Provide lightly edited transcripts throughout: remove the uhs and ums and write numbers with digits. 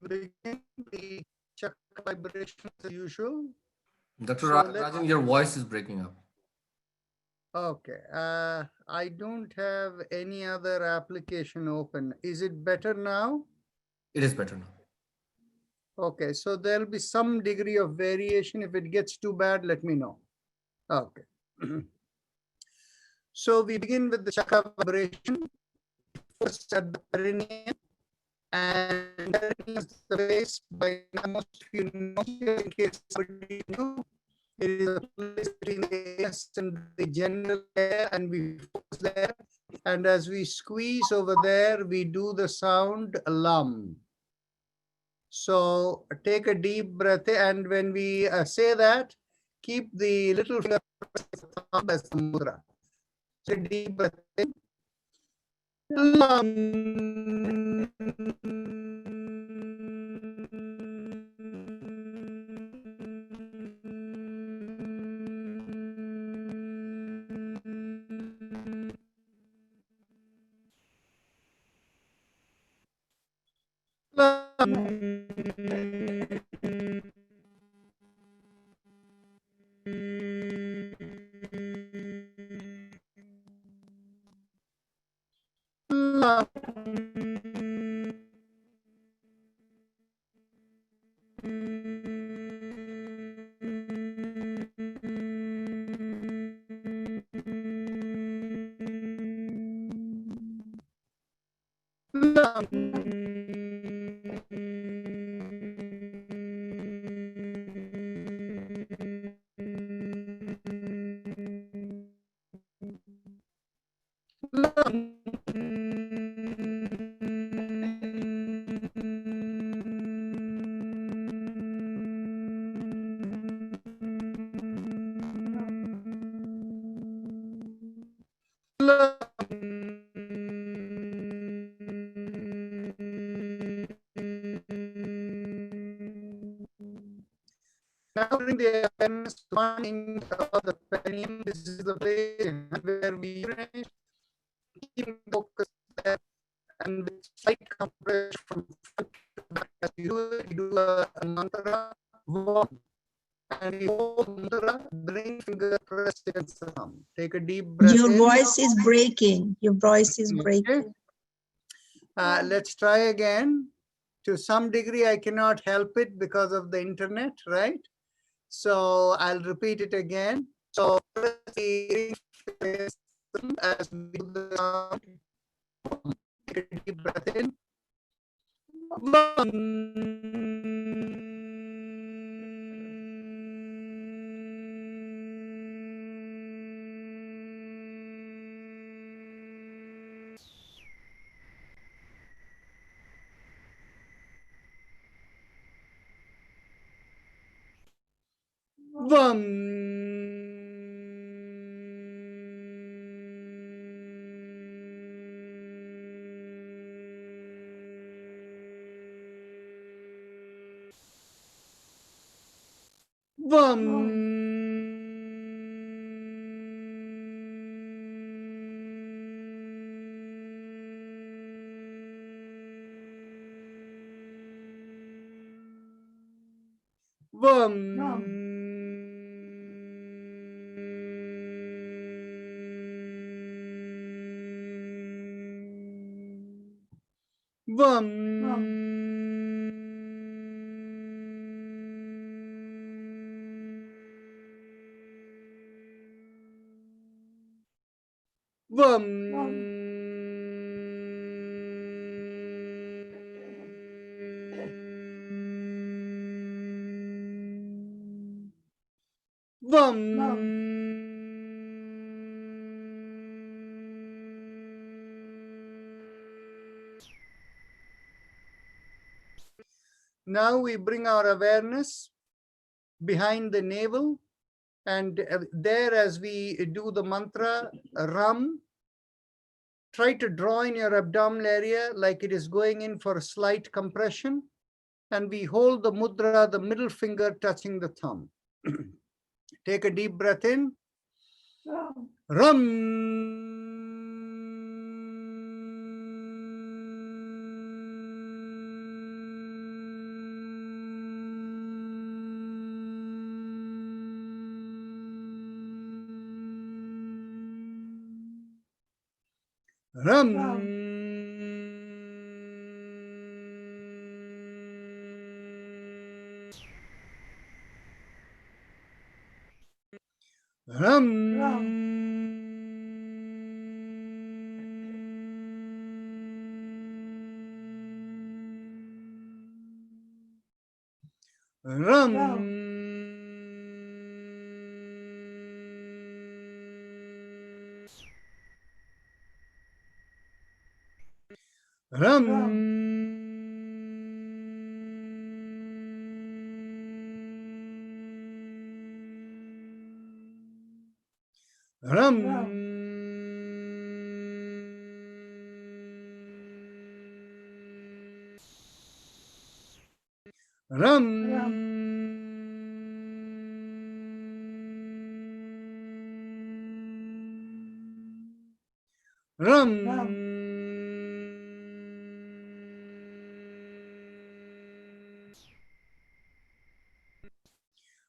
Begin the chakra vibration as usual. Dr. So Rajan, your voice is breaking up. okay. I don't have any other application open. Is it better now? It is better now. Okay, so there'll be some degree of variation. If it gets too bad, let me know. Okay. So we begin with the chakra vibration. First at the perineum, and perineum is the place by now most of you know. Here, in case somebody new, it is a place between the anus and the general air, and we focus there. And as we squeeze over there, we do the sound lum. So take a deep breath, and when we say that, keep the little finger thumb as the mudra. Take a deep breath in. Lum. Now bring the awareness to one inch above the perineum. This is the place where we urinate. Keep focus there, and with slight compression from front to back as you do it, you do a mantra one, and you hold the mantra. The ring finger pressed against the thumb. Take a deep breath Your in. voice is breaking. Your voice is breaking. Okay. Let's try again. To some degree, I cannot help it because of the internet, right? So I'll repeat it again. So press the ring finger as we do the sound. Take a deep breath in. Vam. Vam. Vam. Vam. Vam. Vam. Now we bring our awareness behind the navel, and there as we do the mantra Ram, try to draw in your abdominal area like it is going in for a slight compression. And we hold the mudra, the middle finger touching the thumb. Take a deep breath in. Ram. Ram. Ram. Ram. Ram. Ram. Ram. Ram.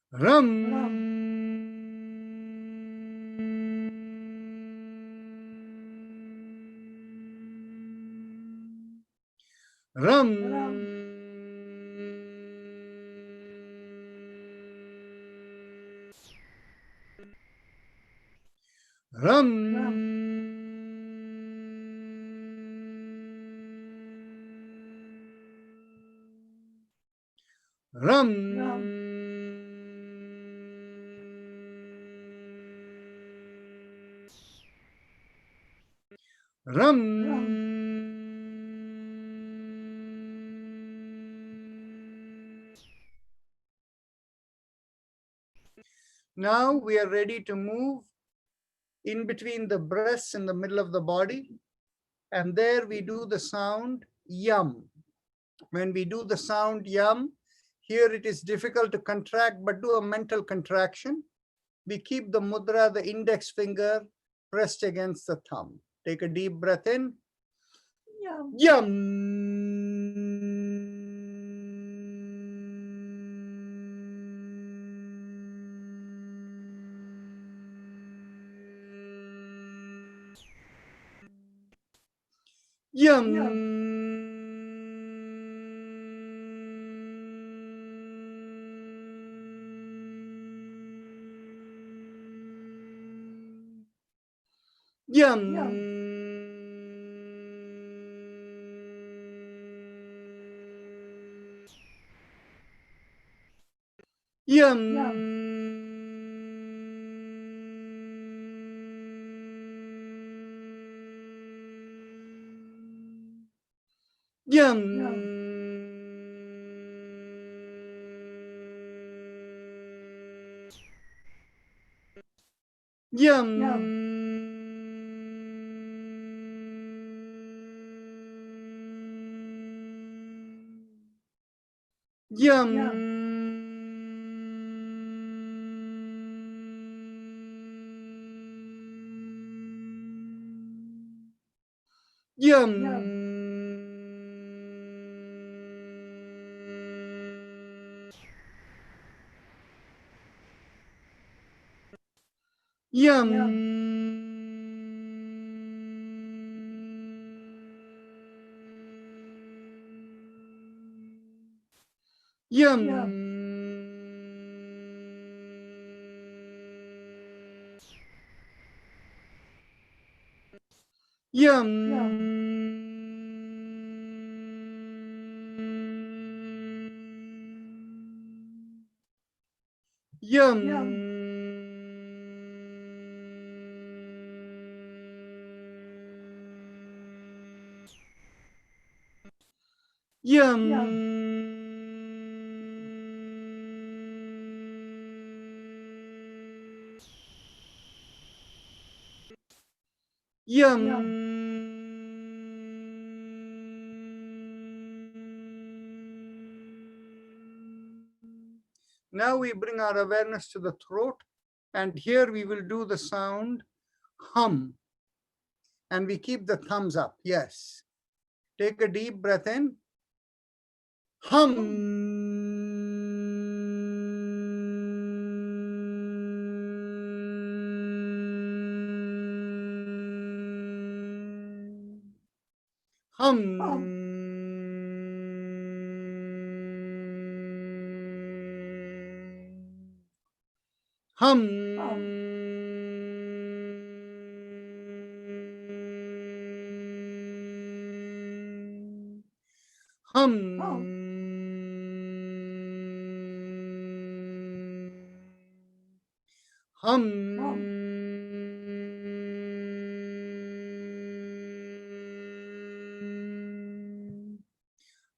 Ram. Ram. Ram. Ram. Ram. Now we are ready to move in between the breasts in the middle of the body. And there we do the sound yum. When we do the sound yum, here it is difficult to contract, but do a mental contraction. We keep the mudra, the index finger, pressed against the thumb. Take a deep breath in. Yum. Yum. Yum. Yum. Yum. Yum. Yum. Yum. Yum. Yum. Yum. Yum. Yum. Yum. Yum. Now we bring our awareness to the throat, and here we will do the sound hum. And we keep the thumbs up. Yes. Take a deep breath in. Hum. Hum. Hum.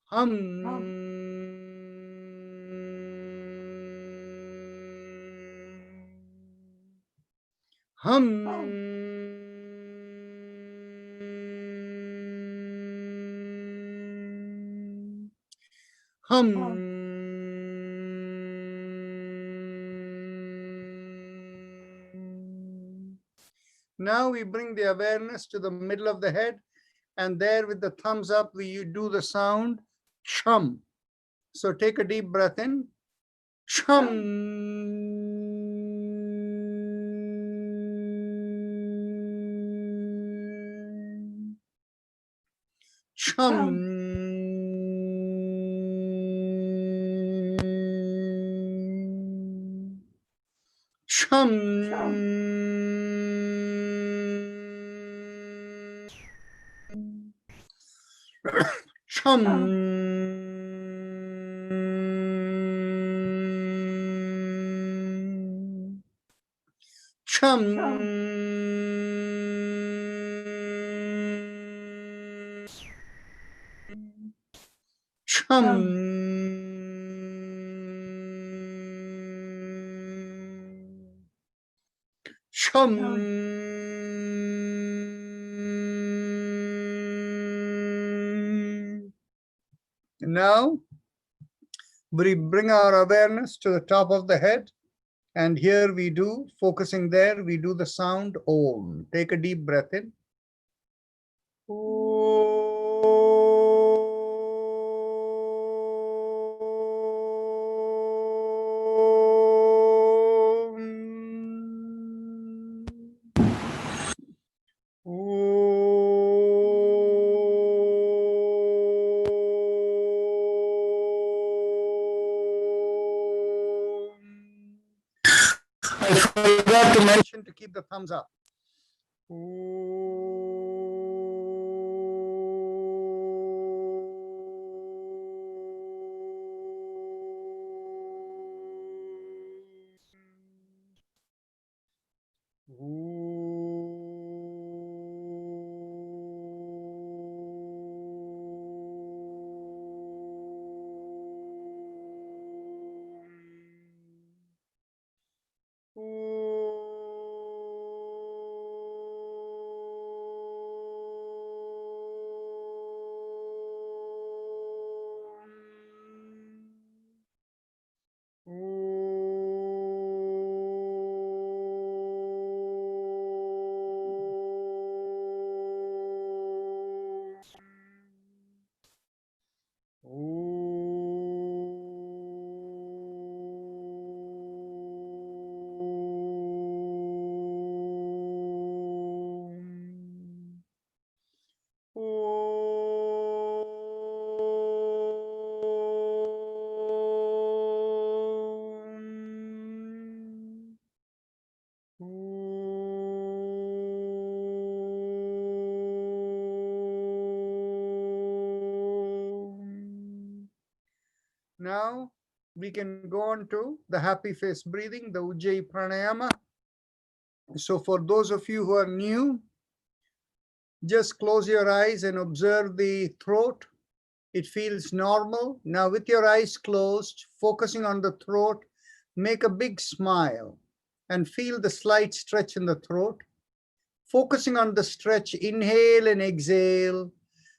Hum. Hum. Now we bring the awareness to the middle of the head, and there with the thumbs up, we do the sound chum. So take a deep breath in. Chum. Chum. Chum. Chum. Chum. Now we bring our awareness to the top of the head, and here we do, focusing there, we do the sound Om. Take a deep breath in. I forgot to mention to keep the thumbs up. Now we can go on to the happy face breathing, the Ujjayi Pranayama. So for those of you who are new, just close your eyes and observe the throat. It feels normal. Now with your eyes closed, focusing on the throat, make a big smile and feel the slight stretch in the throat. Focusing on the stretch, inhale and exhale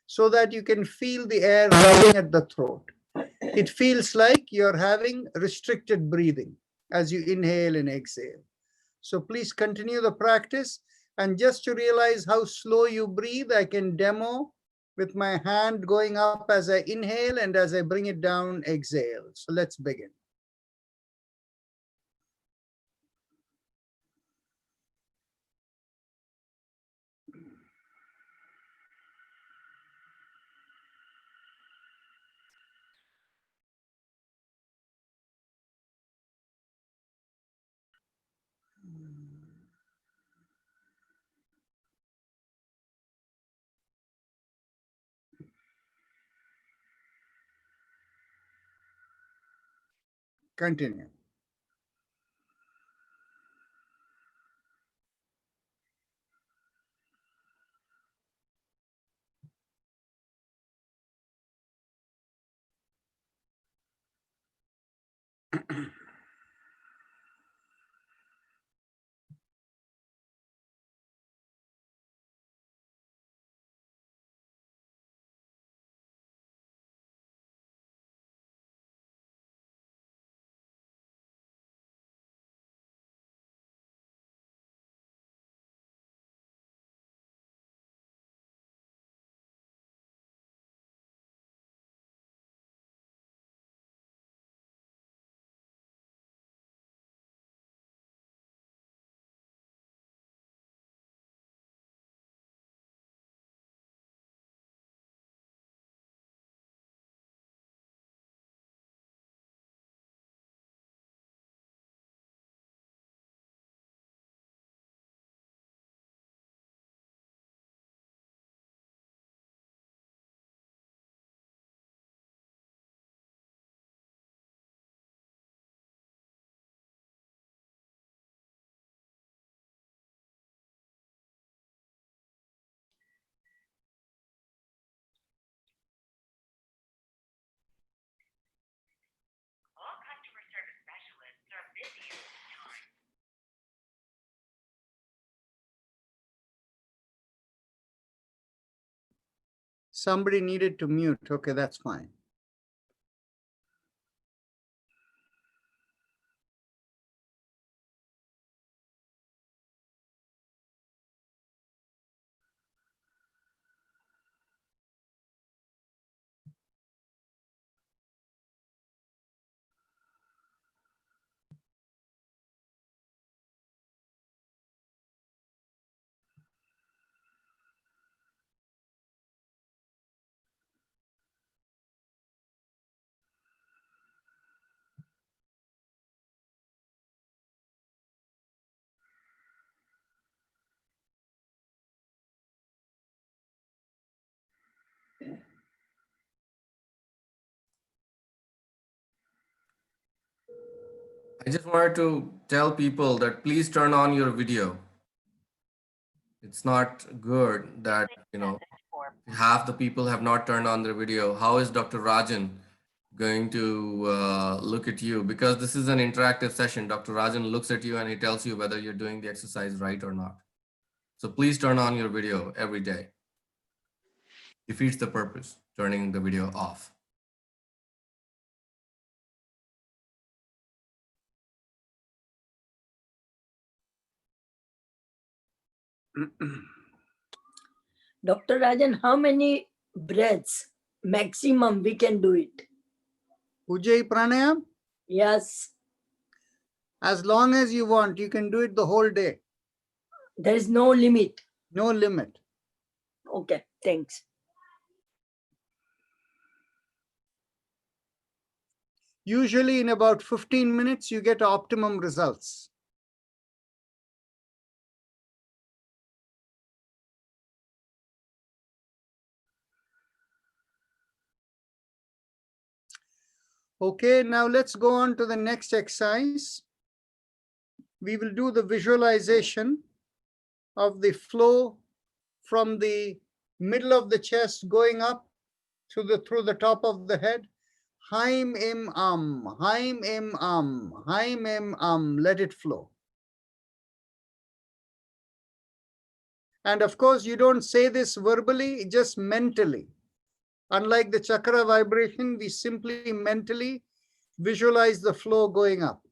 so that you can feel the air running at the throat. it feels like you're having restricted breathing as you inhale and exhale. So please continue the practice. And just to realize how slow you breathe, I can demo with my hand going up as I inhale and as I bring it down, exhale. So let's begin. Continue. Somebody needed to mute. Okay, that's fine. I just wanted to tell people that please turn on your video. It's not good that, half the people have not turned on their video. How is Dr. Rajan going to look at you? Because this is an interactive session. Dr. Rajan looks at you and he tells you whether you're doing the exercise right or not. So please turn on your video every day. Defeats the purpose, turning the video off. Dr. Rajan, how many breaths maximum we can do it? Ujjayi pranayam, Yes, as long as you want, you can do it the whole day. there is no limit. No limit. Okay, thanks. Usually in about 15 minutes, you get optimum results. Okay, now let's go on to the next exercise. We will do the visualization of the flow from the middle of the chest going up through the top of the head. Haim im haim im haim im let it flow. And of course, you don't say this verbally, just mentally. Unlike the chakra vibration, we simply mentally visualize the flow going up.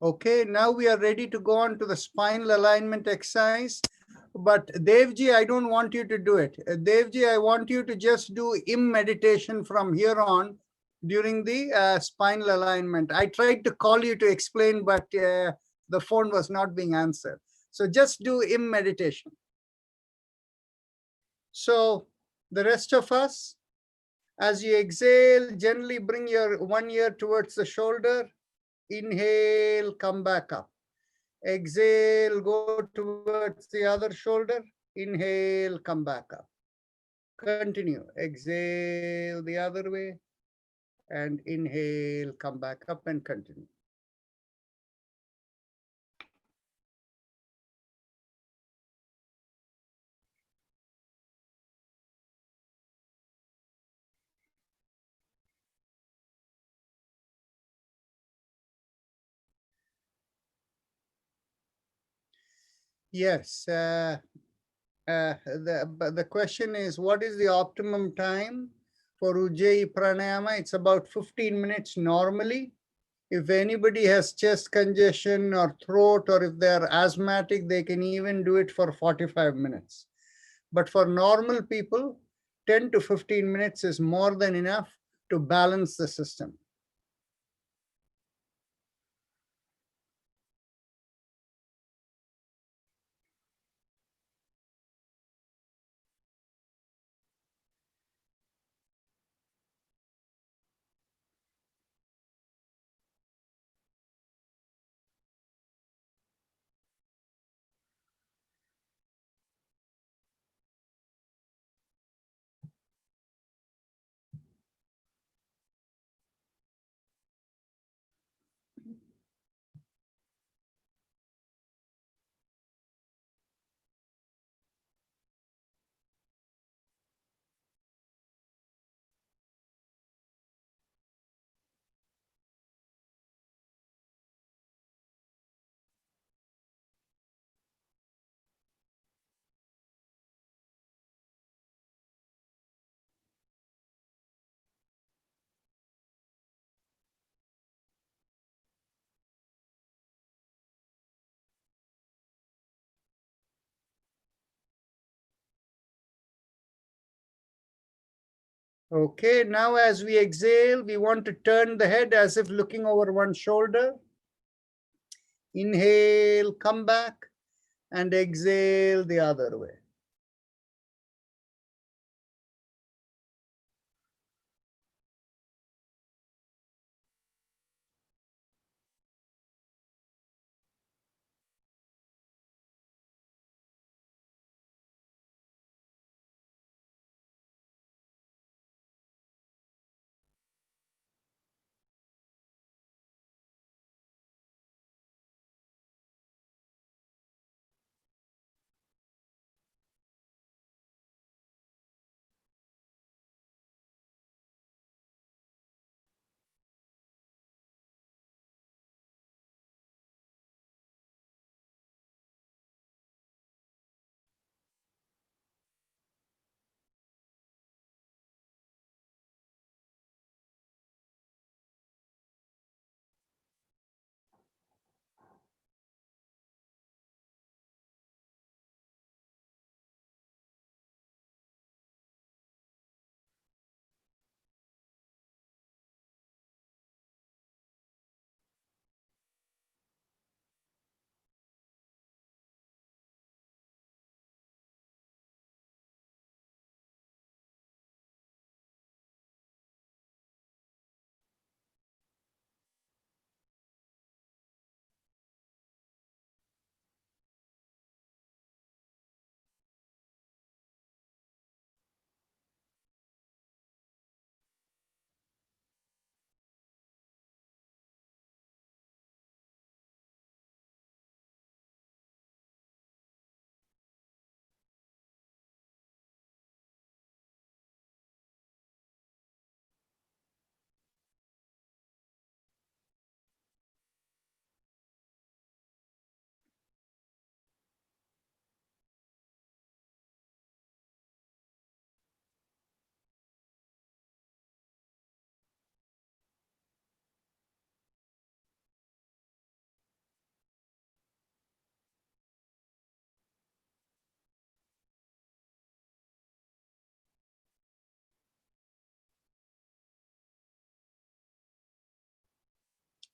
Okay, now we are ready to go on to the spinal alignment exercise. But Devji, I don't want you to do it. Devji, I want you to just do Im meditation from here on during the spinal alignment. I tried to call you to explain, but the phone was not being answered. So just do Im meditation. So the rest of us, as you exhale, gently bring your one ear towards the shoulder. Inhale, come back up. Exhale, go towards the other shoulder. Inhale, come back up. Continue. Exhale the other way. And inhale, come back up and continue. Yes. But the question is, what is the optimum time for Ujjayi pranayama? It's about 15 minutes normally. If anybody has chest congestion or throat, or if they're asthmatic, they can even do it for 45 minutes. But for normal people, 10 to 15 minutes is more than enough to balance the system. Okay, now as we exhale, we want to turn the head as if looking over one shoulder. Inhale, come back, and exhale the other way.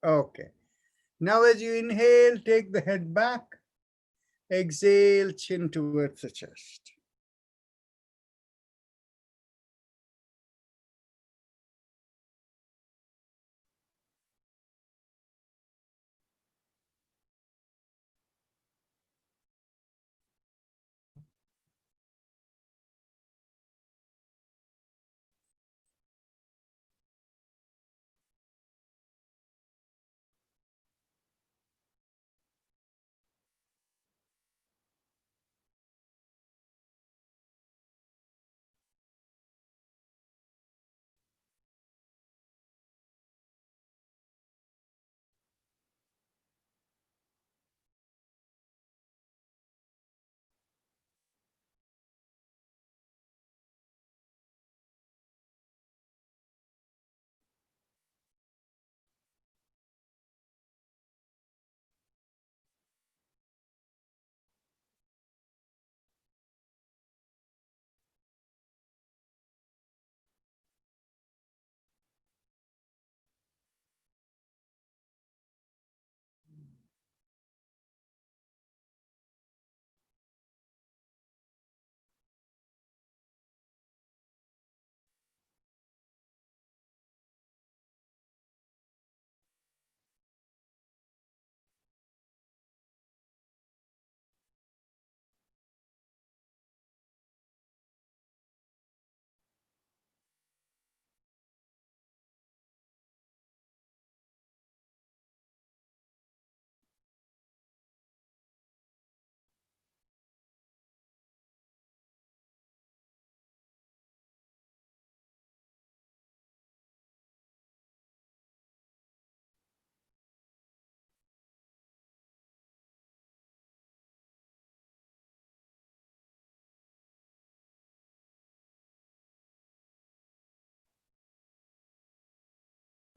Okay. Now as you inhale, take the head back. Exhale, chin towards the chest.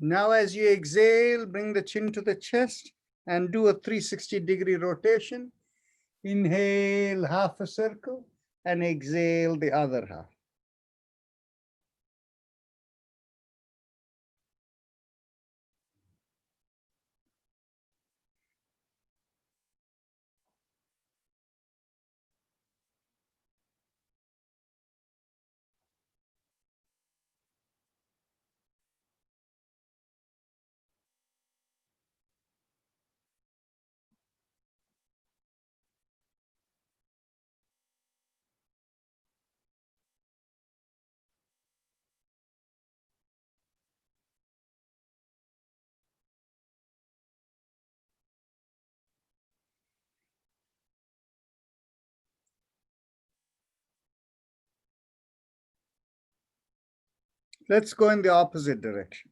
Now, as you exhale, bring the chin to the chest and do a 360-degree rotation. Inhale half a circle and exhale the other half. Let's go in the opposite direction.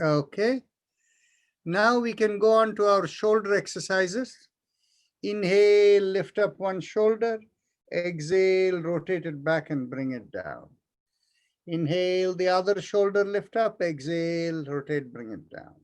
Okay. Now we can go on to our shoulder exercises. Inhale, lift up one shoulder. Exhale, rotate it back and bring it down. Inhale, the other shoulder, lift up. Exhale, rotate, bring it down.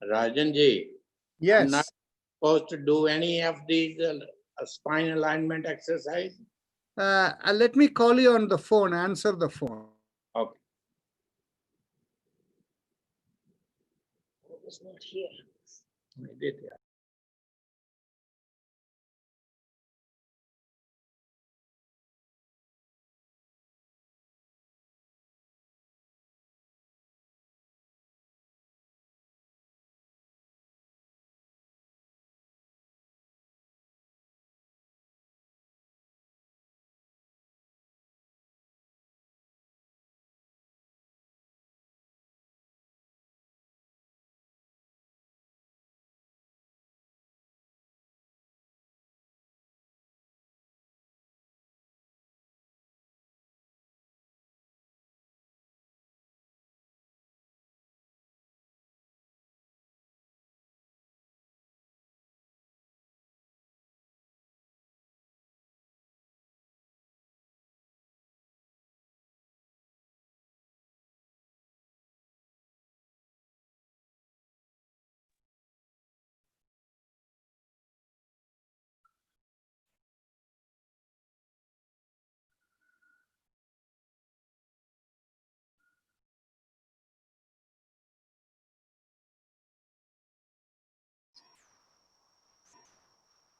Rajan ji, I'm not Yes. supposed to do any of these spine alignment exercise? Let me call you on the phone. Answer the phone. Okay. I was not here. I did, yeah.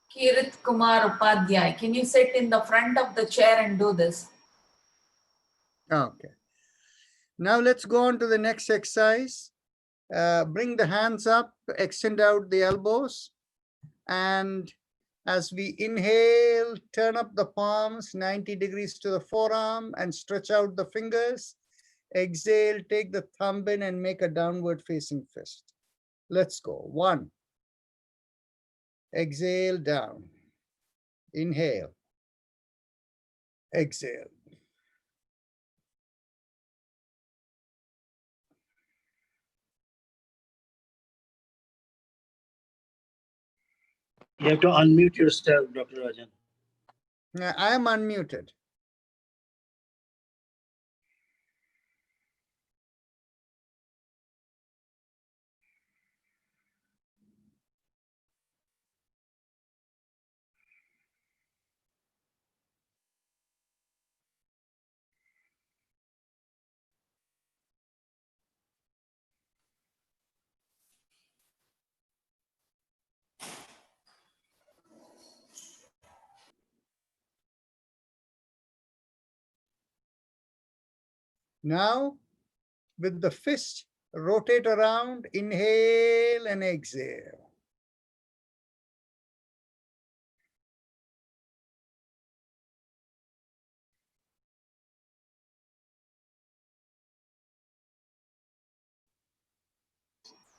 Kirit Kumar Upadhyay, can you sit in the front of the chair and do this? Okay. Now let's go on to the next exercise. Bring the hands up, extend out the elbows, and as we inhale, turn up the palms 90 degrees to the forearm and stretch out the fingers. Exhale, take the thumb in and make a downward facing fist. Let's go. 1. Exhale, down. Inhale. Exhale. You have to unmute yourself, Dr. Rajan. I am unmuted. Now, with the fist, rotate around, inhale and exhale.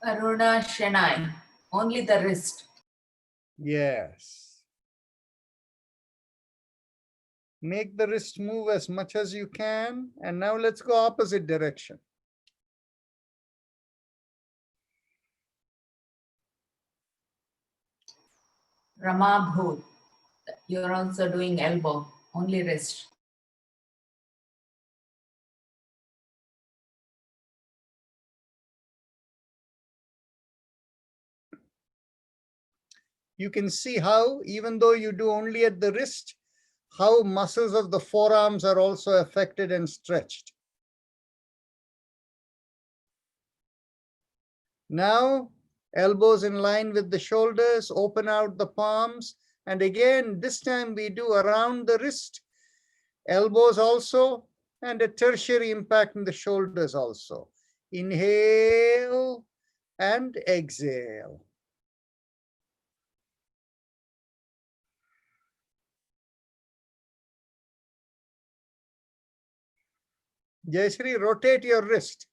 Aruna Shanai, only the wrist. Yes. Make the wrist move as much as you can. And now let's go opposite direction. Rama Bhut, you're also doing elbow, only wrist. You can see how, even though you do only at the wrist, how muscles of the forearms are also affected and stretched. Now, elbows in line with the shoulders, open out the palms. And again, this time we do around the wrist, elbows also, and a tertiary impact in the shoulders also. Inhale and exhale. Jayashree, rotate your wrist.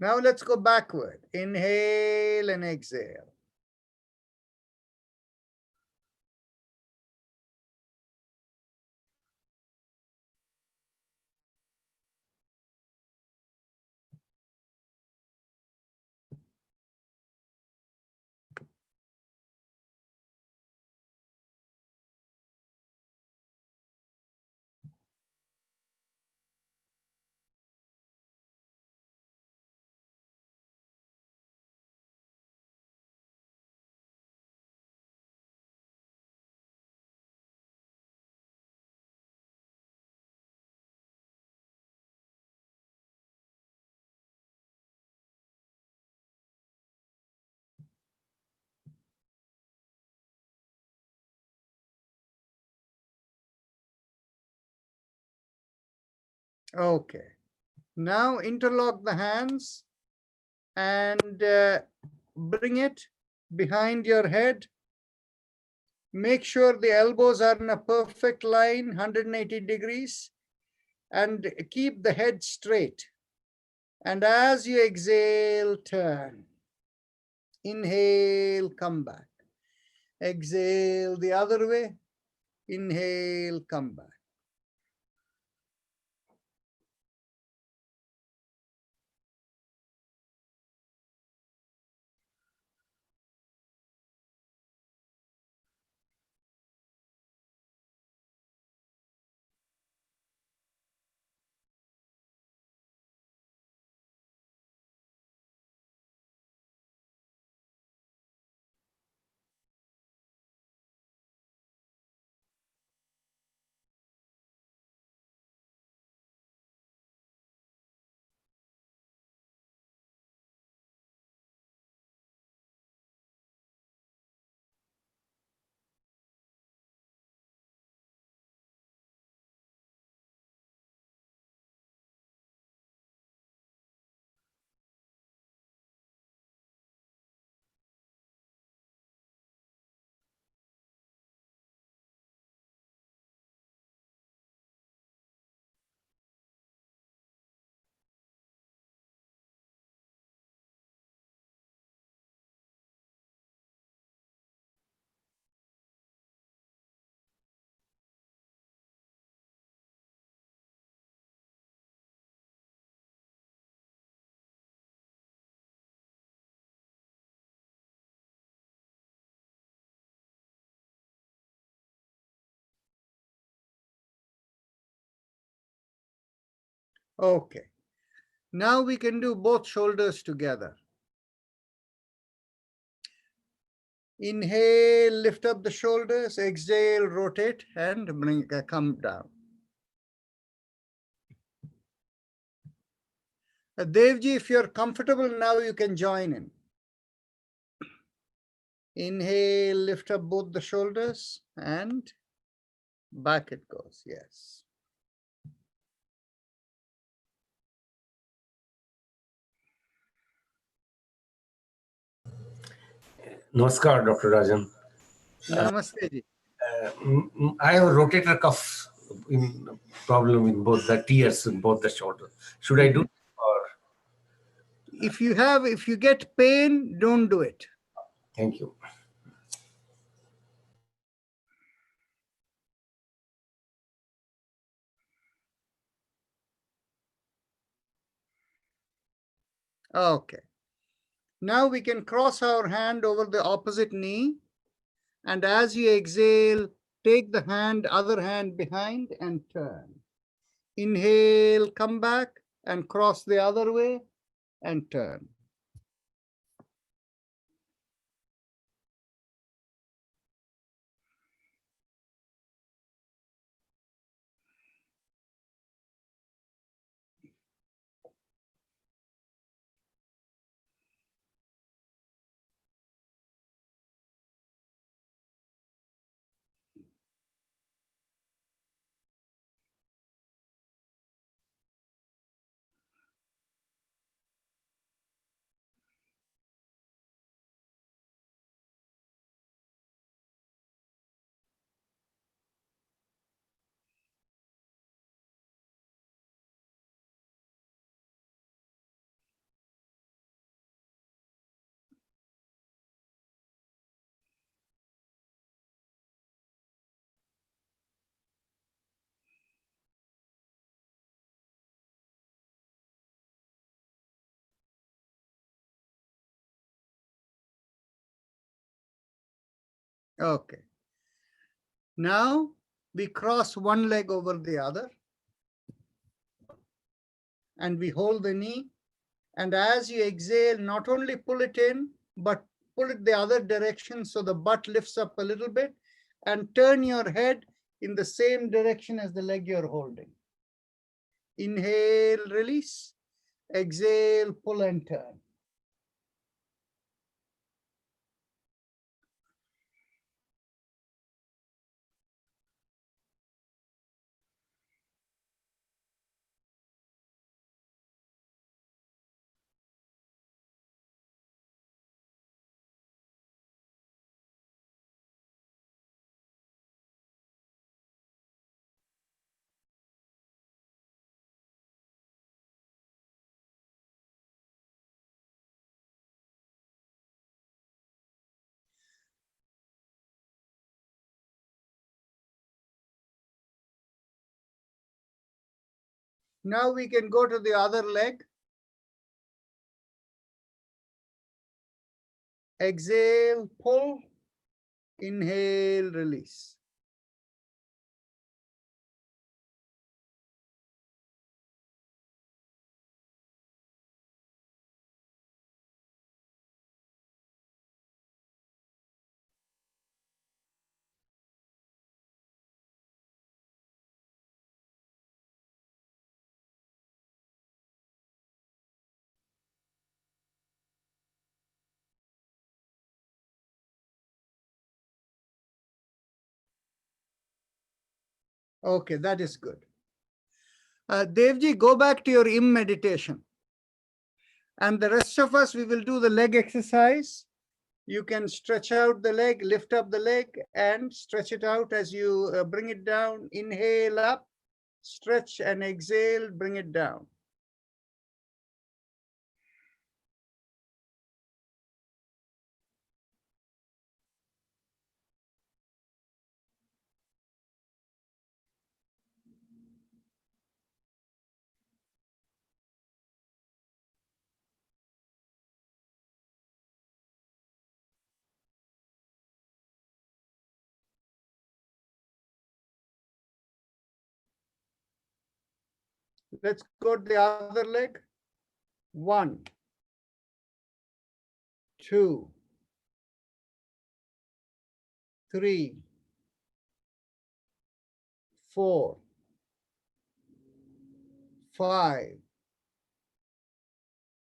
Now let's go backward. Inhale and exhale. Okay. Now interlock the hands and bring it behind your head. Make sure the elbows are in a perfect line, 180 degrees, and keep the head straight. And as you exhale, turn. Inhale, come back. Exhale the other way. Inhale, come back. Okay. Now we can do both shoulders together. Inhale, lift up the shoulders. Exhale, rotate and come down. Devji, if you're comfortable now, you can join in. Inhale, lift up both the shoulders and back it goes. Yes. Namaskar, Dr. Rajan. Namaste ji. I have a rotator cuff problem in both the tears in both the shoulders. Should I do it or? If you get pain, don't do it. Thank you. Okay. Now we can cross our hand over the opposite knee. And as you exhale, take the other hand behind and turn. Inhale, come back and cross the other way and turn. Okay. Now we cross one leg over the other and we hold the knee. And as you exhale, not only pull it in, but pull it the other direction so the butt lifts up a little bit and turn your head in the same direction as the leg you're holding. Inhale, release. Exhale, pull and turn. Now we can go to the other leg. Exhale, pull. Inhale, release. Okay, that is good. Devji, go back to your Im meditation. And the rest of us, we will do the leg exercise. You can stretch out the leg, lift up the leg, and stretch it out as you bring it down. Inhale up, stretch and exhale, bring it down. Let's go to the other leg. 1, 2, 3, 4, 5,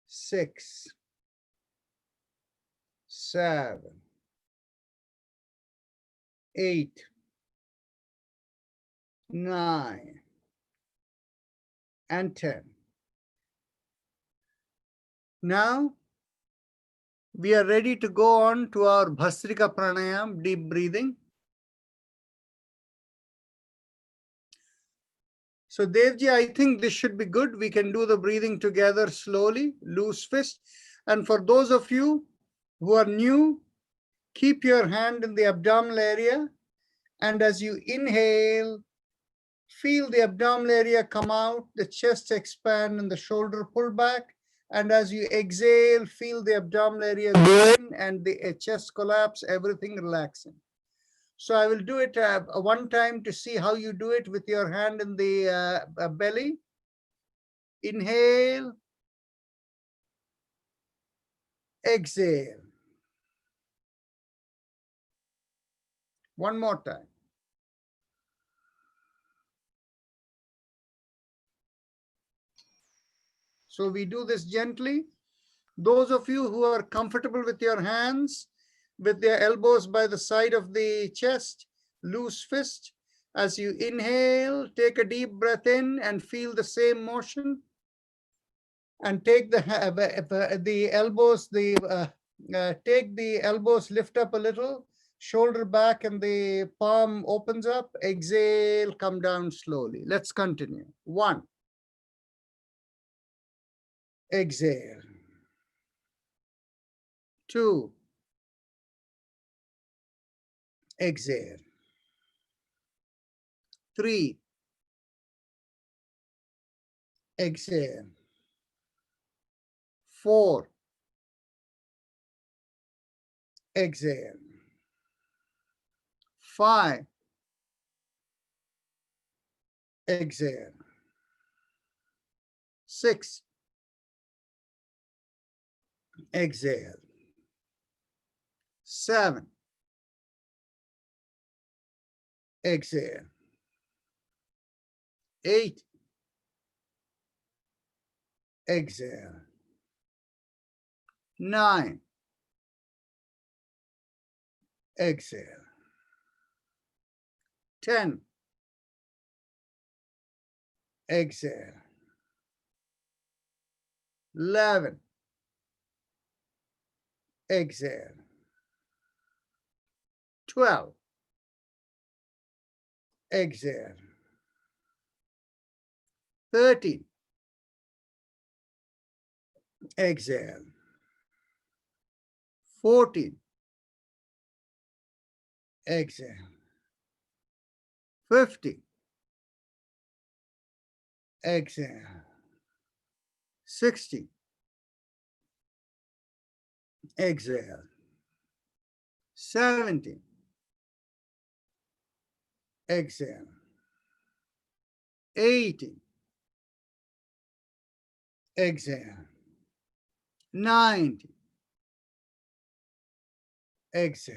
6, 7, 8, 9, and 10. Now we are ready to go on to our Bhastrika Pranayam, deep breathing. So Devji, I think this should be good. We can do the breathing together slowly, loose fist. And for those of you who are new, keep your hand in the abdominal area. And as you inhale, feel the abdominal area come out, the chest expand and the shoulder pull back. And as you exhale, feel the abdominal area go in and the chest collapse, everything relaxing. So I will do it one time to see how you do it with your hand in the belly. Inhale, exhale. One more time. So we do this gently. Those of you who are comfortable with your hands, with their elbows by the side of the chest, loose fist. As you inhale, take a deep breath in and feel the same motion. And take the elbows, take the elbows, lift up a little, shoulder back and the palm opens up. Exhale, come down slowly. Let's continue. 1. Exhale. 2. Exhale. 3. Exhale. 4. Exhale. 5. Exhale. 6. Exhale. 7. Exhale. 8. Exhale. 9. Exhale. 10. Exhale. 11. Exhale. 12. Exhale. 13. Exhale. 14. Exhale. 15. Exhale. 16. Exhale. 17. Exhale. 18. Exhale. 19. Exhale.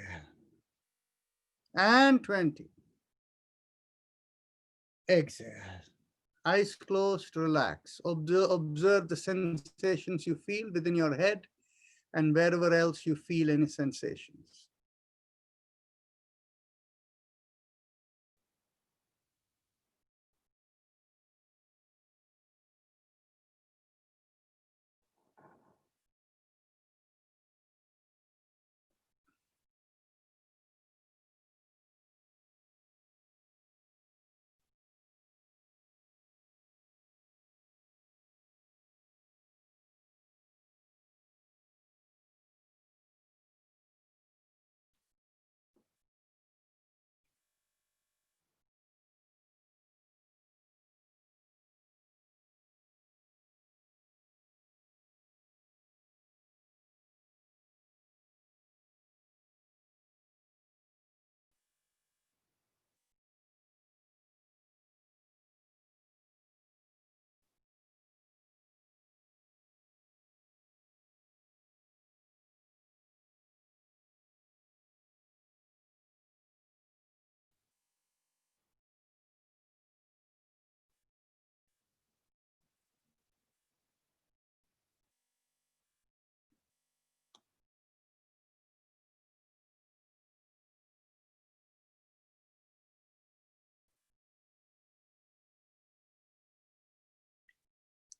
And 20. Exhale. Eyes closed, relax. Observe the sensations you feel within your head and wherever else you feel any sensations.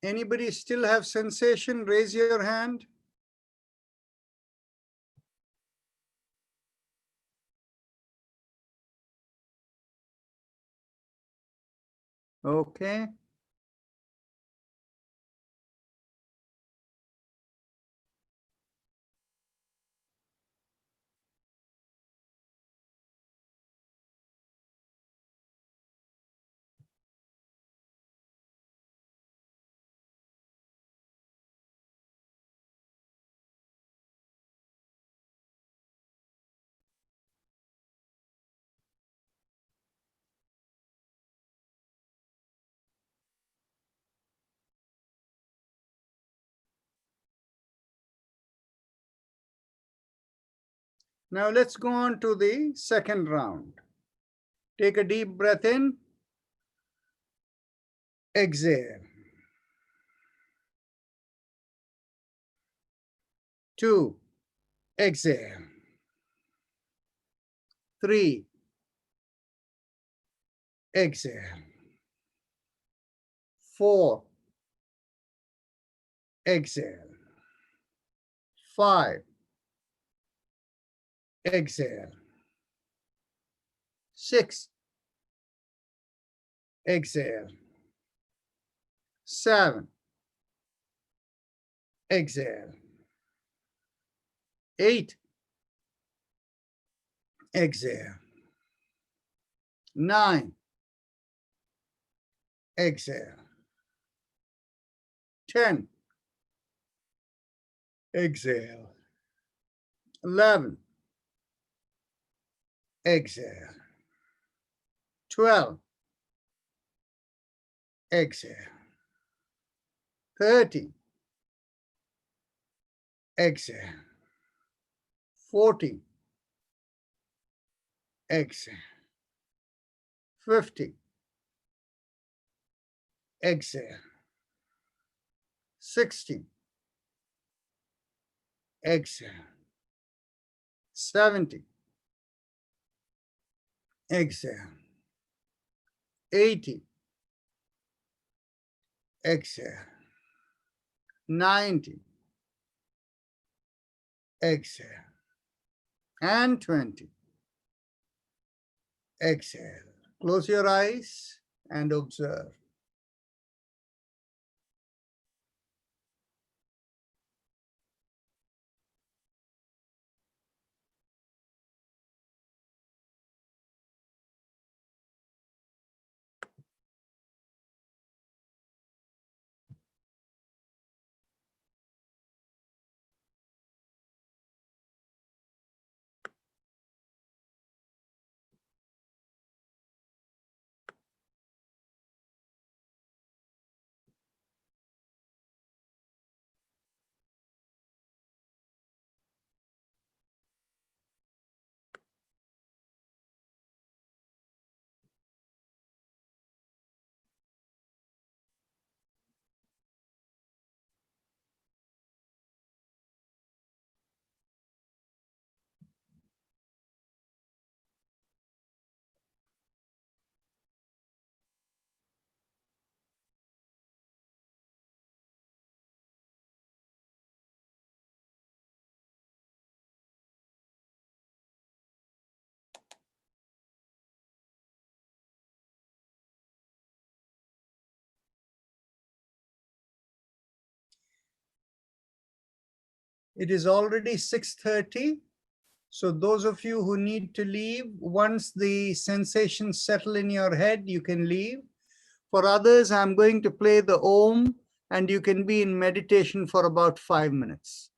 Anybody still have sensation? Raise your hand. Okay. Now let's go on to the second round. Take a deep breath in. Exhale. 2. Exhale. 3. Exhale. 4. Exhale. 5. Exhale. 6. Exhale. 7. Exhale. 8. Exhale. 9. Exhale. 10. Exhale. 11. Exhale. 12. Exhale. 13. Exhale. 14. Exhale. 15. Exhale. 16. Exhale. 17. Exhale. 80. Exhale. 90. Exhale. And 20. Exhale. Close your eyes and observe. It is already 6:30. So those of you who need to leave, once the sensations settle in your head, you can leave. For others, I'm going to play the Om, and you can be in meditation for about 5 minutes.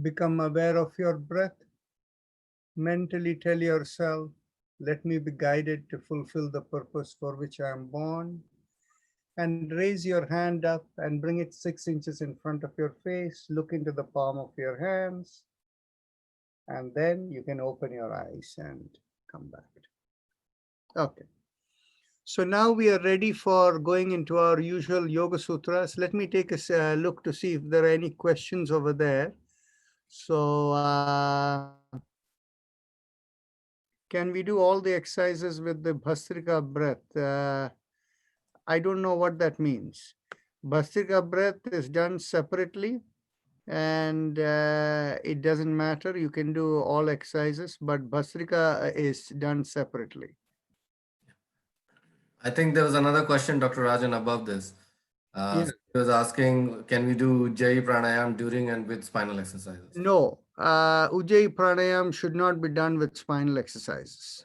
Become aware of your breath. Mentally tell yourself, let me be guided to fulfill the purpose for which I am born. And raise your hand up and bring it 6 inches in front of your face. Look into the palm of your hands. And then you can open your eyes and come back. Okay. So now we are ready for going into our usual Yoga Sutras. Let me take a look to see if there are any questions over there. So can we do all the exercises with the Bhastrika breath? I don't know what that means. Bhastrika breath is done separately, and it doesn't matter. You can do all exercises, but Bhastrika is done separately. I think there was another question, Dr. Rajan, above this. Yeah. He was asking, can we do Jai Pranayam during and with spinal exercises? No, Ujjayi Pranayam should not be done with spinal exercises.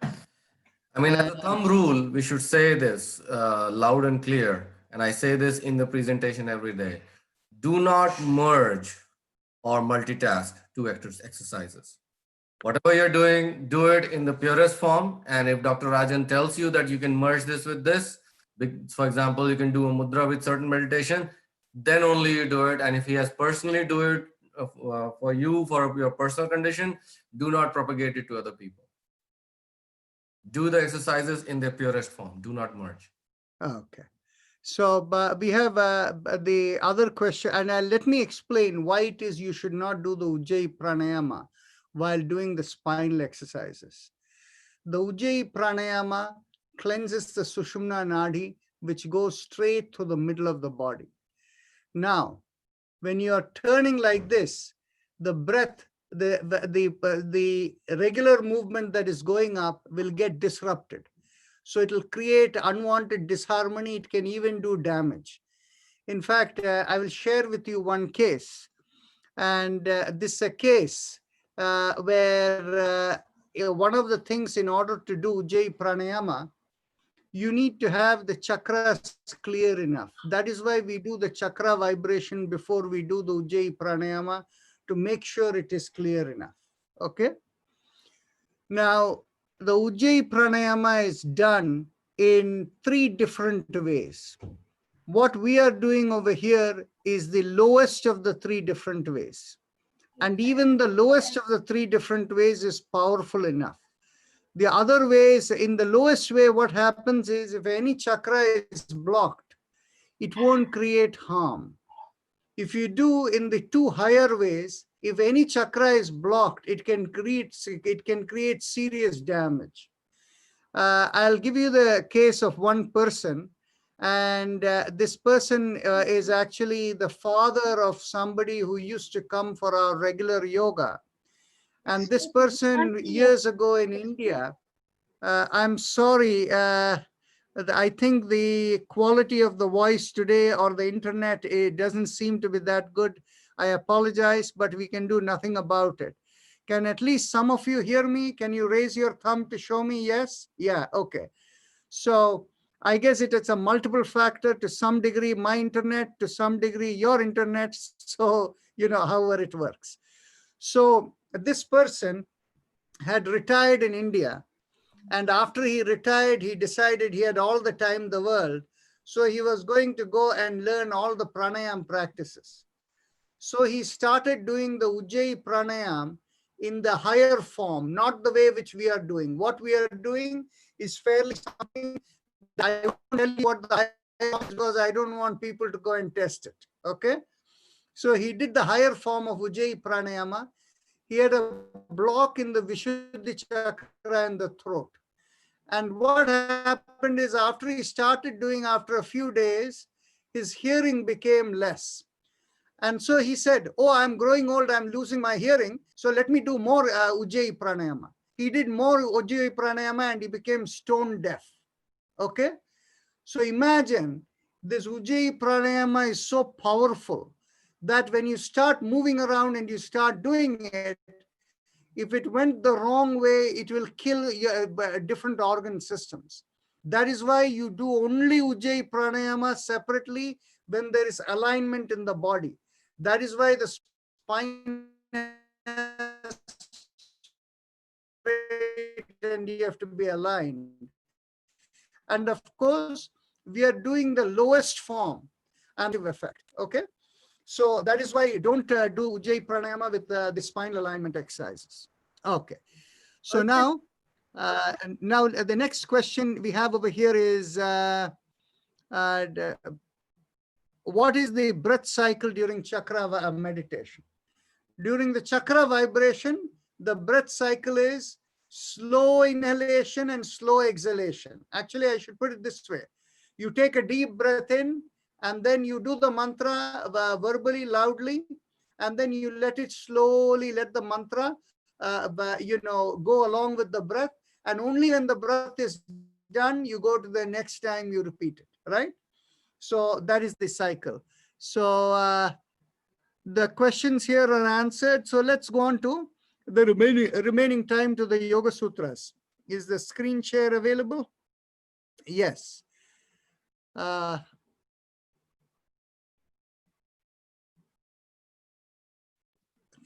I mean, as a thumb rule, we should say this loud and clear. And I say this in the presentation every day. Do not merge or multitask two exercises. Whatever you're doing, do it in the purest form. And if Dr. Rajan tells you that you can merge this with this, for example, you can do a mudra with certain meditation, then only you do it. And if he has personally do it for you, for your personal condition, do not propagate it to other people. Do the exercises in their purest form. Do not merge. Okay. So we have the other question, and let me explain why it is you should not do the Ujjayi Pranayama while doing the spinal exercises. The Ujjayi Pranayama cleanses the Sushumna Nadi, which goes straight to the middle of the body. Now, when you are turning like this, the breath, the regular movement that is going up will get disrupted. So it will create unwanted disharmony. It can even do damage. In fact, I will share with you one case. And this is a case where one of the things in order to do Ujjayi Pranayama, you need to have the chakras clear enough. That is why we do the chakra vibration before we do the Ujjayi Pranayama, to make sure it is clear enough. Okay. Now, the Ujjayi Pranayama is done in 3 different ways. What we are doing over here is the lowest of the 3 different ways. And even the lowest of the 3 different ways is powerful enough. The other ways, in the lowest way, what happens is if any chakra is blocked, it won't create harm. If you do in the 2 higher ways, if any chakra is blocked, it can create serious damage. I'll give you the case of one person, and this person is actually the father of somebody who used to come for our regular yoga. And this person years ago in India, I'm sorry, I think the quality of the voice today or the internet, it doesn't seem to be that good. I apologize, but we can do nothing about it. Can at least some of you hear me? Can you raise your thumb to show me yes? Yeah, okay. So I guess it's a multiple factor, to some degree my internet, to some degree your internet. So, however it works. So this person had retired in India. And after he retired, he decided he had all the time in the world. So he was going to go and learn all the pranayam practices. So he started doing the Ujjayi pranayam in the higher form, not the way which we are doing. What we are doing is fairly something. I won't tell you what the higher form is because I don't want people to go and test it. Okay. So he did the higher form of Ujjayi pranayama. He had a block in the Vishuddhi chakra in the throat. And what happened is after he started doing, after a few days, his hearing became less. And so he said, oh, I'm growing old, I'm losing my hearing. So let me do more Ujjayi pranayama. He did more Ujjayi pranayama and he became stone deaf. Okay. So imagine this Ujjayi pranayama is so powerful that when you start moving around and you start doing it, if it went the wrong way, it will kill your different organ systems. That is why you do only Ujjayi pranayama separately when there is alignment in the body. That is why the spine and you have to be aligned. And of course, we are doing the lowest form and effect. Okay. So that is why you don't do Ujjayi pranayama with the spinal alignment exercises. Okay. So Okay. now the next question we have over here is, what is the breath cycle during chakra meditation? During the chakra vibration, the breath cycle is slow inhalation and slow exhalation. Actually, I should put it this way. You take a deep breath in, and then you do the mantra verbally, loudly, and then you let it slowly, let the mantra, go along with the breath. And only when the breath is done, you go to the next time you repeat it, right? So that is the cycle. So the questions here are answered. So let's go on to the remaining time to the Yoga Sutras. Is the screen share available? Yes.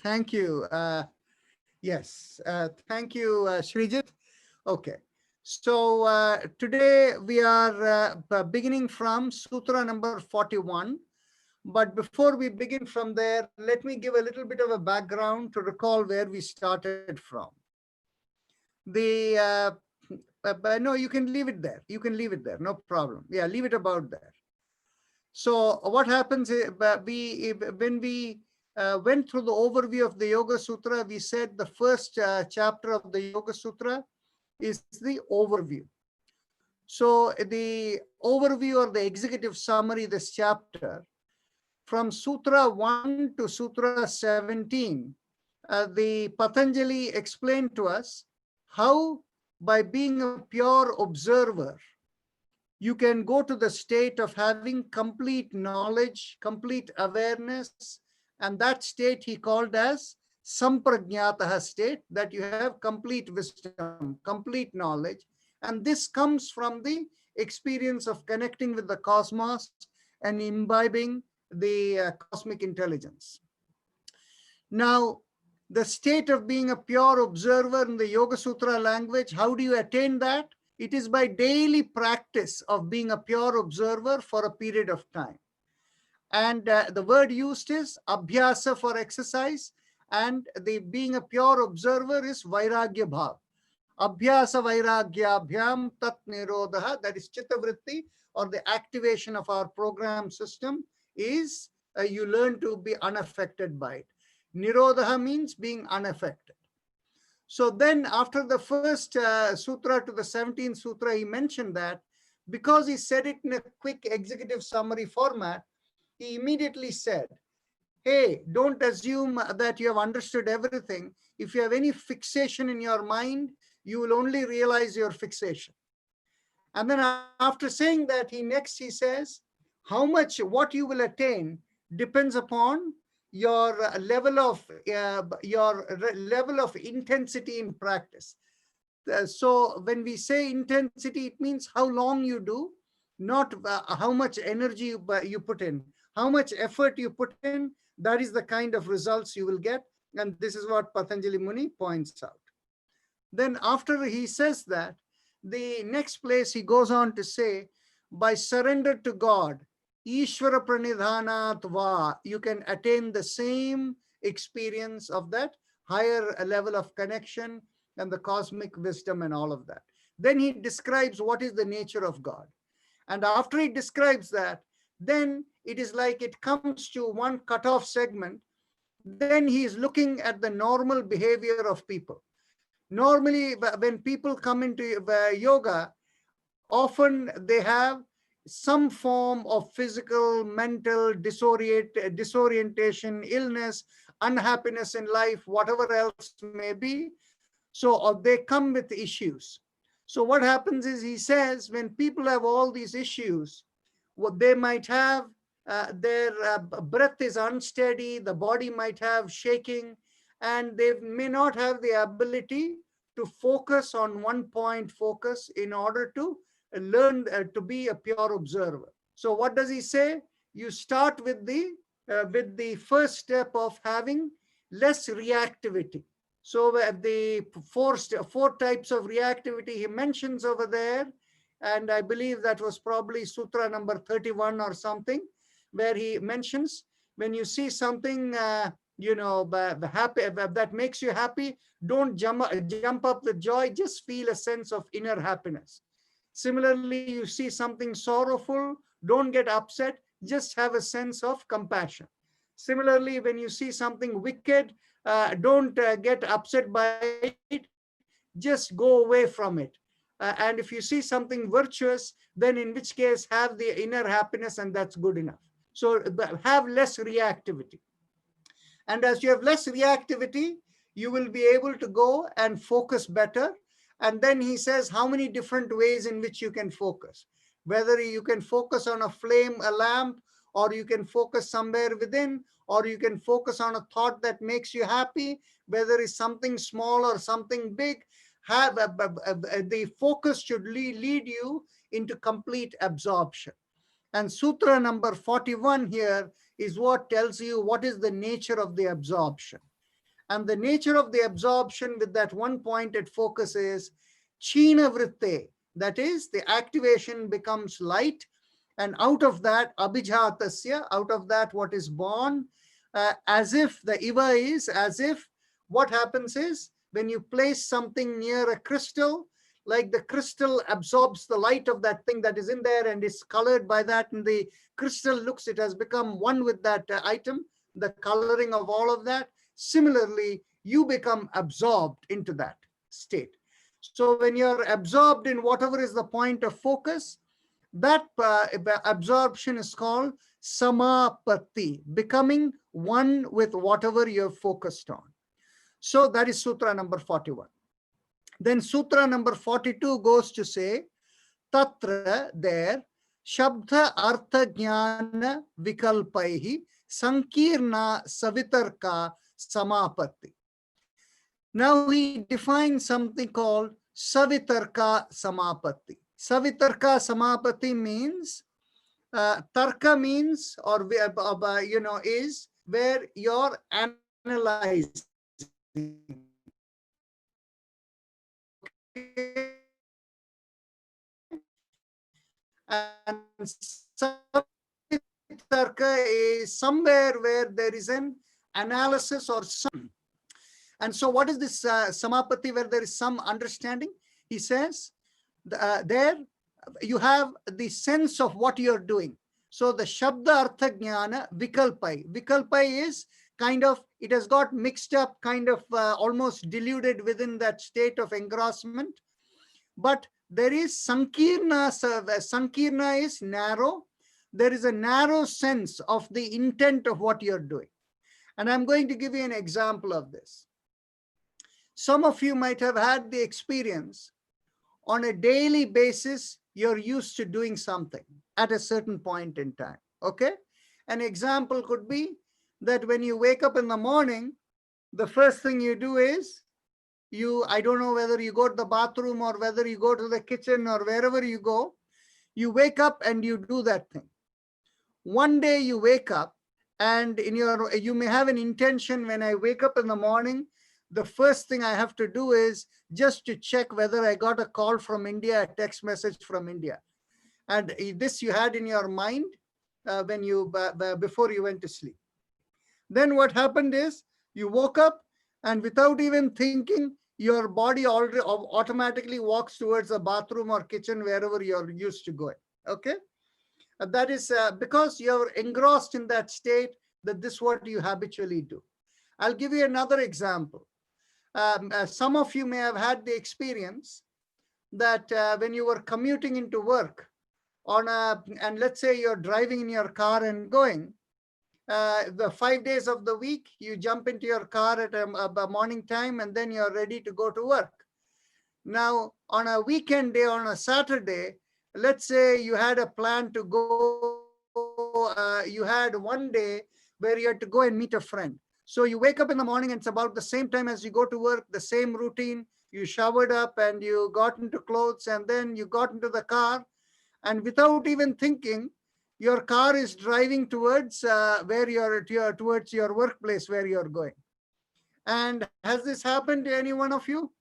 Thank you. Yes. Thank you, Srijit. Okay. So today we are beginning from Sutra number 41. But before we begin from there, let me give a little bit of a background to recall where we started from. No, you can leave it there. You can leave it there. No problem. Yeah, leave it about there. So what happens is, when we went through the overview of the Yoga Sutra, we said the first chapter of the Yoga Sutra is the overview. So the overview or the executive summary, this chapter, from Sutra 1 to Sutra 17, the Patanjali explained to us how, by being a pure observer, you can go to the state of having complete knowledge, complete awareness, and that state he called as samprajnataha state, that you have complete wisdom, complete knowledge. And this comes from the experience of connecting with the cosmos and imbibing the cosmic intelligence. Now, the state of being a pure observer in the Yoga Sutra language. How do you attain that? It is by daily practice of being a pure observer for a period of time. And the word used is abhyasa for exercise, and the being a pure observer is vairagya bhav. Abhyasa vairagyabhyam tat nirodha, that is chitta vritti, or the activation of our program system, is you learn to be unaffected by it. Nirodha means being unaffected. So then after the first sutra to the 17th sutra, he mentioned that because he said it in a quick executive summary format, he immediately said, hey, don't assume that you have understood everything. If you have any fixation in your mind, you will only realize your fixation. And then after saying that, he says, what you will attain depends upon your level of intensity in practice. So when we say intensity, it means how long you do, not how much energy you put in. How much effort you put in, that is the kind of results you will get. And this is what Patanjali Muni points out. Then after he says that, the next place he goes on to say, by surrender to God, Ishvara pranidhanat va, you can attain the same experience of that higher level of connection and the cosmic wisdom and all of that. Then he describes what is the nature of God. And after he describes that, then it is like it comes to one cutoff segment. Then he is looking at the normal behavior of people. Normally, when people come into yoga, often they have some form of physical, mental disorientation, illness, unhappiness in life, whatever else may be. So they come with issues. So what happens is, he says, when people have all these issues, what they might have, their breath is unsteady, the body might have shaking, and they may not have the ability to focus on one point focus in order to learn to be a pure observer. So what does he say? You start with the first step of having less reactivity. So the four types of reactivity he mentions over there, and I believe that was probably sutra number 31 or something, where he mentions when you see something happy, that makes you happy, don't jump up with joy, just feel a sense of inner happiness. Similarly, you see something sorrowful, don't get upset, just have a sense of compassion. Similarly, when you see something wicked, don't get upset by it, just go away from it. And if you see something virtuous, then in which case have the inner happiness, and that's good enough. So have less reactivity. And as you have less reactivity, you will be able to go and focus better. And then he says how many different ways in which you can focus. Whether you can focus on a flame, a lamp, or you can focus somewhere within, or you can focus on a thought that makes you happy, whether it's something small or something big. The focus should lead you into complete absorption. And sutra number 41 here is what tells you what is the nature of the absorption. And the nature of the absorption with that one pointed focus is china vritte, that is, the activation becomes light, and out of that abhijatasya, out of that what is born, as if the iva is, as if what happens is, when you place something near a crystal, like the crystal absorbs the light of that thing that is in there and is colored by that, and the crystal looks, it has become one with that item, the coloring of all of that. Similarly, you become absorbed into that state. So when you're absorbed in whatever is the point of focus, that absorption is called samapatti, becoming one with whatever you're focused on. So that is sutra number 41. Then sutra number 42 goes to say, tatra, there, shabda artha jnana vikalpaihi sankirna savitarka samapatti. Now he defines something called savitarka samapatti. Savitarka samapatti means, tarka means, or is where you're analyzing. And Savitarka is somewhere where there is an analysis or some. And so what is this Samapatti where there is some understanding? He says, there you have the sense of what you're doing. So the Shabda Artha Jnana Vikalpai. Vikalpai is kind of, it has got mixed up, kind of almost diluted within that state of engrossment. But there is Sankirna. Sankirna is narrow. There is a narrow sense of the intent of what you're doing. And I'm going to give you an example of this. Some of you might have had the experience on a daily basis, you're used to doing something at a certain point in time, okay? An example could be that when you wake up in the morning, the first thing you do is, I don't know whether you go to the bathroom or whether you go to the kitchen or wherever you go, you wake up and you do that thing. One day you wake up and you may have an intention, when I wake up in the morning, the first thing I have to do is just to check whether I got a call from India, a text message from India. And this you had in your mind when before you went to sleep. Then what happened is you woke up and without even thinking, your body already automatically walks towards the bathroom or kitchen, wherever you're used to going, okay? That is because you're engrossed in that state, that this is what you habitually do. I'll give you another example. Some of you may have had the experience that when you were commuting into work and let's say you're driving in your car and going, the 5 days of the week, you jump into your car at a morning time and then you're ready to go to work. Now, on a weekend day, on a Saturday, let's say you had a plan to go, you had one day where you had to go and meet a friend. So you wake up in the morning and it's about the same time as you go to work, the same routine, you showered up and you got into clothes and then you got into the car, and without even thinking, your car is driving towards towards your workplace where you're going. And has this happened to any one of you?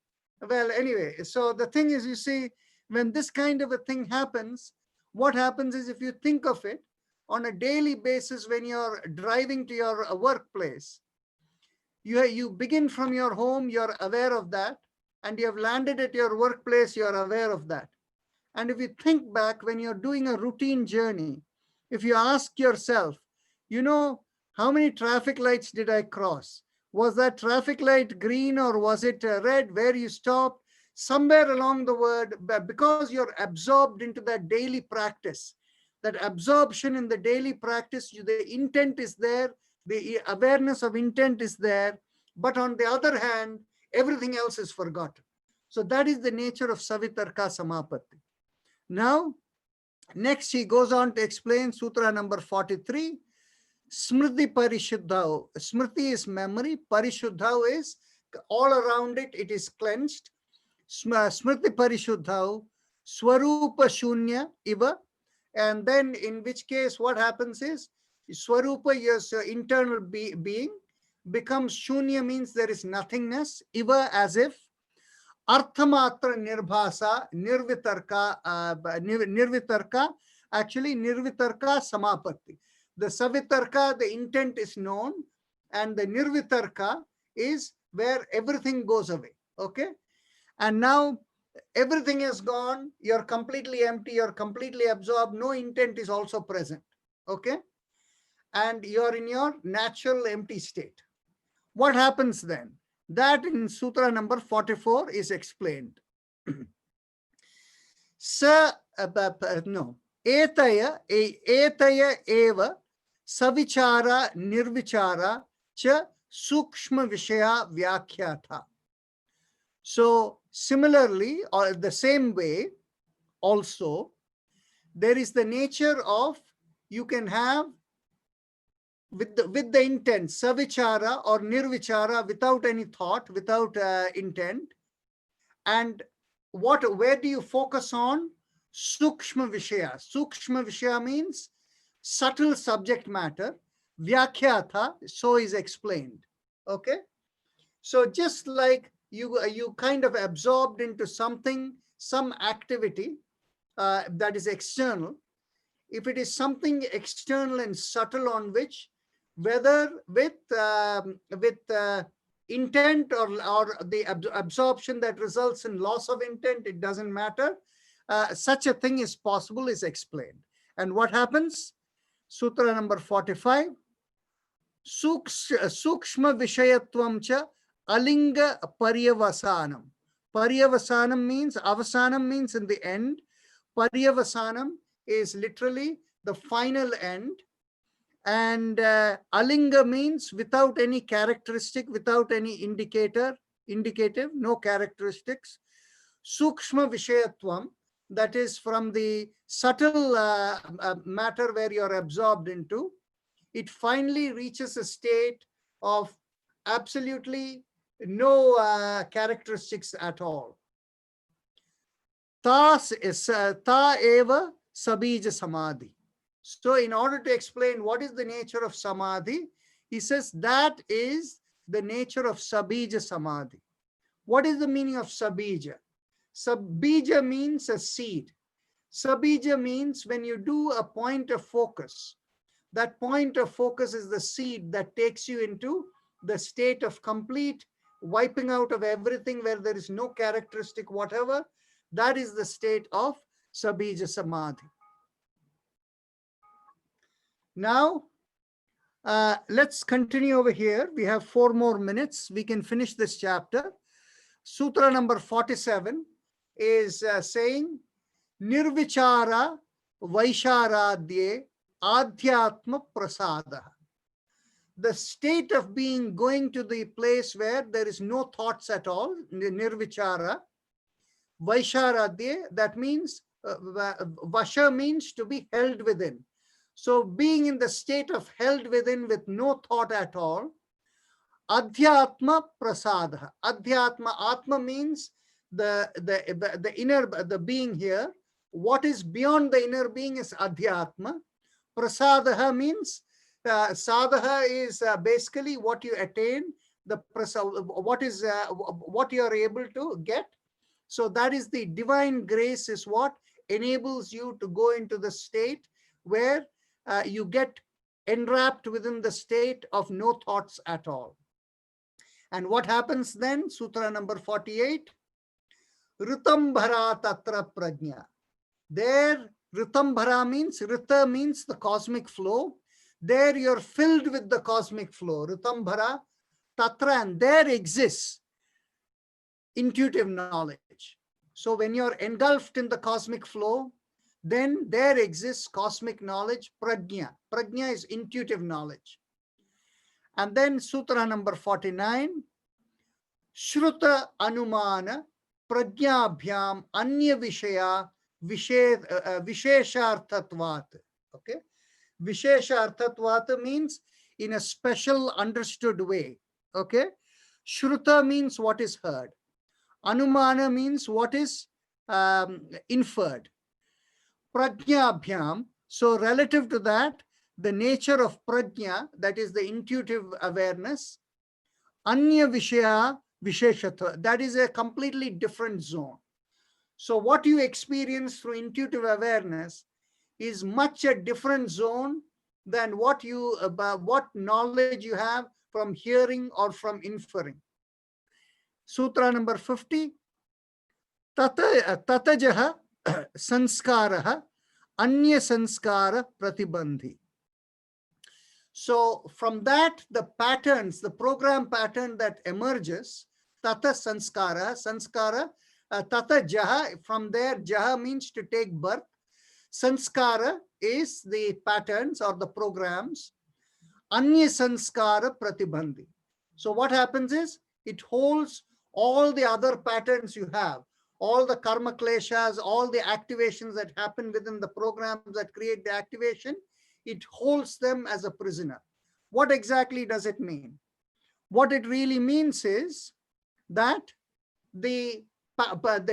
Well, anyway, so the thing is, you see, when this kind of a thing happens, what happens is, if you think of it on a daily basis, when you're driving to your workplace, you begin from your home, you're aware of that, and you have landed at your workplace, you're aware of that. And if you think back, when you're doing a routine journey, if you ask yourself, how many traffic lights did I cross? Was that traffic light green or was it red? Where you stopped? Somewhere along the word, because you're absorbed into that daily practice, that absorption in the daily practice, the intent is there, the awareness of intent is there, but on the other hand, everything else is forgotten. So that is the nature of Savitarka Samapatti. Now, next he goes on to explain Sutra number 43. Smriti Parishuddhau. Smriti is memory. Parishuddhau is all around it. It is cleansed. Smriti Parishuddhau. Swarupa Shunya Iva. And then in which case what happens is Swarupa, your internal being, becomes Shunya, means there is nothingness. Iva, as if. Arthamatra Nirbhasa, Nirvitarka, Nirvitarka, actually Nirvitarka Samapatti. The Savitarka, the intent is known, and the Nirvitarka is where everything goes away, okay? And now everything is gone, you're completely empty, you're completely absorbed, no intent is also present, okay? And you're in your natural empty state. What happens then? That in Sutra number 44 is explained. Etaya eva savichara nirvichara cha sukshma vishaya vyakhyatha. So similarly, or the same way, also, there is the nature of, you can have with the intent, savichara or nirvichara, without any thought, without intent. And where do you focus on? Sukshma Vishaya. Sukshma Vishaya means subtle subject matter. Vyakhyatha, so is explained. Okay? So just like you kind of absorbed into something, some activity that is external. If it is something external and subtle on which, whether with intent or the absorption that results in loss of intent, it doesn't matter. Such a thing is possible is explained. And what happens? Sutra number 45. Sukshma vishayatvam cha alinga paryavasanam. Paryavasanam means, avasanam means in the end. Paryavasanam is literally the final end. And alinga means without any characteristic, without any indicative, no characteristics. Sukshma vishayatvam, that is from the subtle matter where you're absorbed into, it finally reaches a state of absolutely no characteristics at all. Ta eva sabija samadhi. So in order to explain what is the nature of samadhi, he says that is the nature of sabija samadhi. What is the meaning of sabija? Sabija means a seed. Sabija means when you do a point of focus, that point of focus is the seed that takes you into the state of complete wiping out of everything where there is no characteristic whatever. That is the state of sabija samadhi. Now, let's continue over here. We have 4 more minutes. We can finish this chapter. Sutra number 47 is saying, Nirvichara Vaisharadye Adhyatma Prasada. The state of being going to the place where there is no thoughts at all, Nirvichara. Vaisharadye, that means, Vasha means to be held within. So being in the state of held within with no thought at all. Adhyatma Prasada. Adhyatma, Atma means the inner, the being here. What is beyond the inner being is Adhyatma. Prasadaha means, Sadaha is basically what you attain, what you are able to get. So that is the divine grace is what enables you to go into the state where you get enwrapped within the state of no thoughts at all. And what happens then? Sutra number 48. Ritambhara tatra prajna. There, Ritambhara means, Rita means the cosmic flow. There you're filled with the cosmic flow. Ritambhara tatra, and there exists intuitive knowledge. So when you're engulfed in the cosmic flow, then there exists cosmic knowledge, prajna. Prajna is intuitive knowledge. And then Sutra number 49, Shruta Anumana Prajnabhyam Anya Vishaya Vishesharthatvat. Okay. Vishesharthatvat means in a special understood way. Okay. Shruta means what is heard. Anumana means what is inferred. Prajnabhyam, so relative to that, the nature of prajna, that is the intuitive awareness, anya vishaya visheshatva, that is a completely different zone. So what you experience through intuitive awareness is much a different zone than what knowledge you have from hearing or from inferring. Sutra number 50, Tatajaha sanskaraha anya sanskara pratibandhi. So from that, the patterns, the program pattern that emerges, tata sanskara, tata jaha, from there jaha means to take birth. Sanskara is the patterns or the programs. Anya sanskara pratibandhi. So what happens is, it holds all the other patterns you have, all the karma kleshas, all the activations that happen within the programs that create the activation, it holds them as a prisoner. What exactly does it mean? What it really means is that the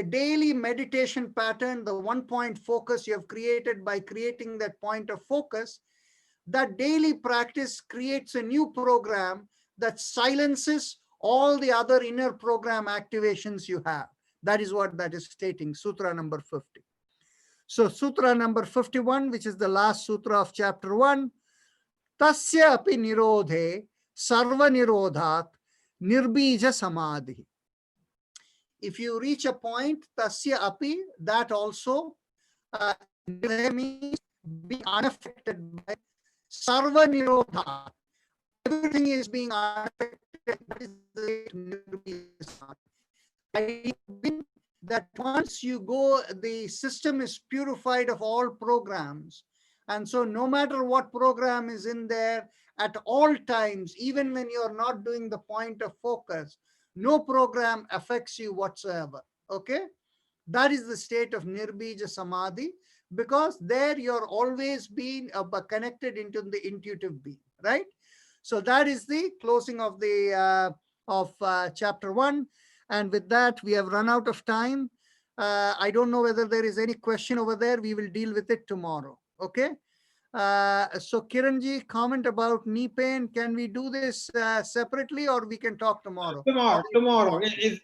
daily meditation pattern, the 1-point focus you have created by creating that point of focus, that daily practice creates a new program that silences all the other inner program activations you have. That is what that is stating, Sutra number 50. So Sutra number 51, which is the last Sutra of chapter 1, Tasya api nirodhe sarva nirodhat nirbija samadhi. If you reach a point, Tasya api, that also means being unaffected by sarva nirodhat. Everything is being unaffected. That is the nirbija samadhi. I mean that once you go, the system is purified of all programs. And so no matter what program is in there, at all times, even when you're not doing the point of focus, no program affects you whatsoever. Okay? That is the state of Nirbija Samadhi, because there you're always being connected into the intuitive being, right? So that is the closing of the chapter 1. And with that, we have run out of time. I don't know whether there is any question over there. We will deal with it tomorrow. Okay. So Kiranji, comment about knee pain. Can we do this separately, or we can talk tomorrow? Tomorrow. It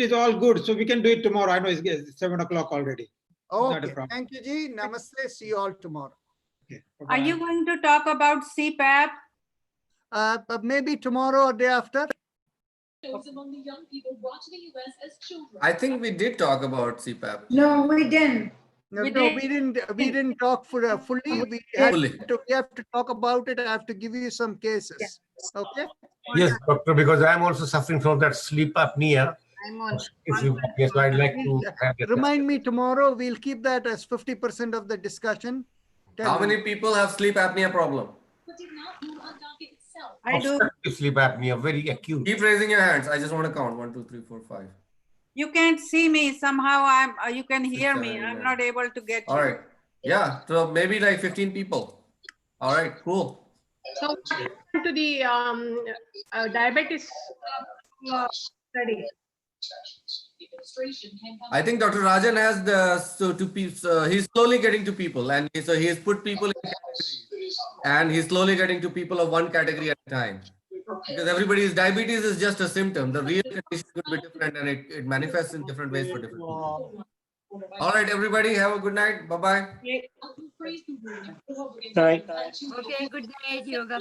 is all good. So we can do it tomorrow. I know it's 7 o'clock already. Okay. Thank you, Ji. Namaste. See you all tomorrow. Okay. Are you going to talk about CPAP? Maybe tomorrow or day after. Among the young people brought to the US as children. I think we did talk about CPAP. No, we didn't. No, we didn't talk fully. We have to talk about it. I have to give you some cases. Okay. Yes, doctor, because I am also suffering from that sleep apnea. Yes, I'd like to have it. Remind me tomorrow. We'll keep that as 50% of the discussion. How many people have sleep apnea problem? I do. Obstructive sleep apnea, very acute. Keep raising your hands. I just want to count. 1, 2, 3, 4, 5. You can't see me. Somehow you can hear me. 7, I'm not able to get you. All right. Yeah. So maybe like 15 people. All right. Cool. So to the diabetes study. I think Dr. Rajan has he's slowly getting to people, and so he's put people in categories, and he's slowly getting to people of one category at a time. Because everybody's diabetes is just a symptom. The real condition could be different, and it manifests in different ways for different people. All right, everybody, have a good night. Bye-bye. Right. Okay, good night, yoga.